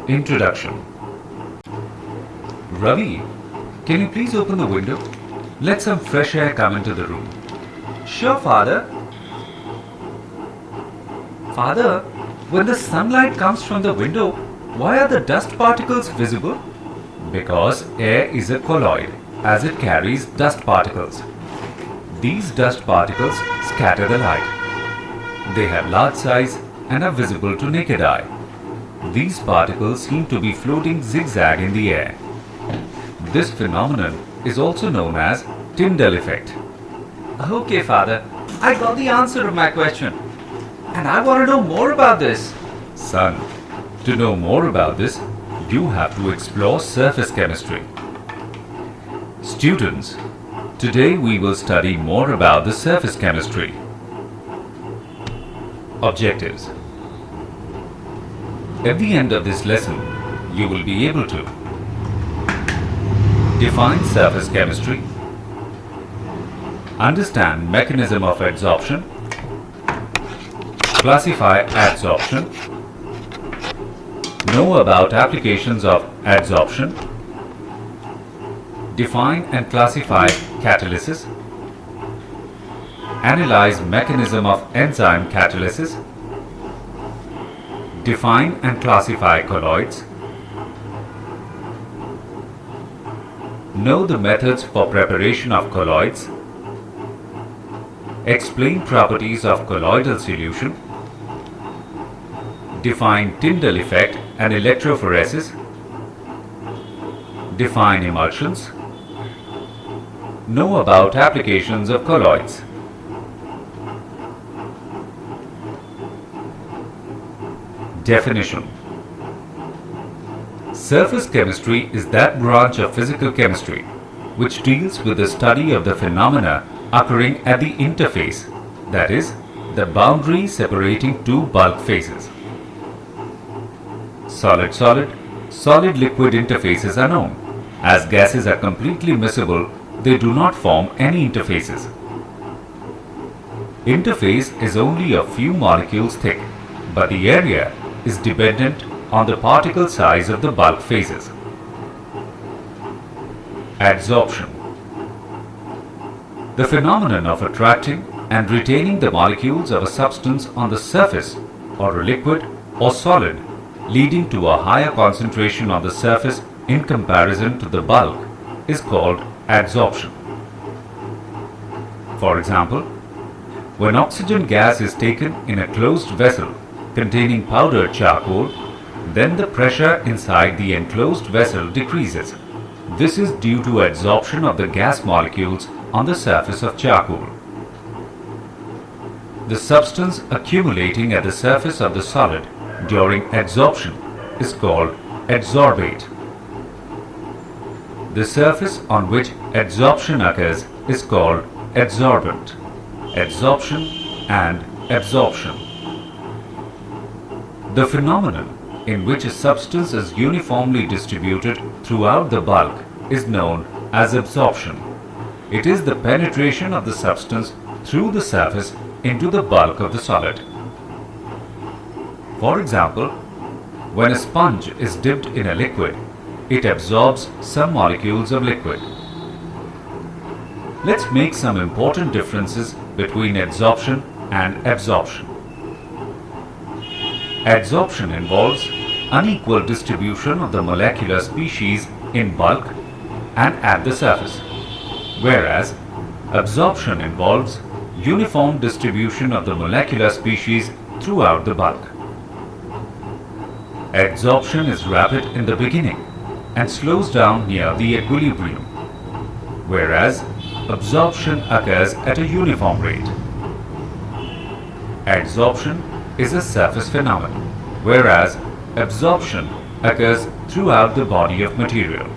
Introduction. Ravi, can you please open the window? Let some fresh air come into the room. Sure, Father. Father, when the sunlight comes from the window, why are the dust particles visible? Because air is a colloid, as it carries dust particles. These dust particles scatter the light. They have large size and are visible to naked eye. These particles seem to be floating zigzag in the air. This phenomenon is also known as Tyndall effect. Okay, Father. I got the answer of my question. And I want to know more about this. Son, to know more about this, you have to explore surface chemistry. Students, today we will study more about the surface chemistry. Objectives. At the end of this lesson, you will be able to define surface chemistry, understand mechanism of adsorption, classify adsorption, know about applications of adsorption, define and classify catalysis, analyze mechanism of enzyme catalysis, define and classify colloids, know the methods for preparation of colloids, explain properties of colloidal solution, define Tyndall effect and electrophoresis, define emulsions, know about applications of colloids. Definition. Surface chemistry is that branch of physical chemistry which deals with the study of the phenomena occurring at the interface, that is, the boundary separating two bulk phases. Solid-solid, solid-liquid interfaces are known. As gases are completely miscible, they do not form any interfaces. Interface is only a few molecules thick, but the area is dependent on the particle size of the bulk phases. Adsorption. The phenomenon of attracting and retaining the molecules of a substance on the surface, or a liquid or solid, leading to a higher concentration on the surface in comparison to the bulk, is called adsorption. For example, when oxygen gas is taken in a closed vessel containing powdered charcoal, then the pressure inside the enclosed vessel decreases. This is due to adsorption of the gas molecules on the surface of charcoal. The substance accumulating at the surface of the solid during adsorption is called adsorbate. The surface on which adsorption occurs is called adsorbent. Adsorption and absorption. The phenomenon in which a substance is uniformly distributed throughout the bulk is known as absorption. It is the penetration of the substance through the surface into the bulk of the solid. For example, when a sponge is dipped in a liquid, it absorbs some molecules of liquid. Let's make some important differences between adsorption and absorption. Adsorption involves unequal distribution of the molecular species in bulk and at the surface, whereas absorption involves uniform distribution of the molecular species throughout the bulk. Adsorption is rapid in the beginning and slows down near the equilibrium, whereas absorption occurs at a uniform rate. Adsorption is a surface phenomenon, whereas absorption occurs throughout the body of material.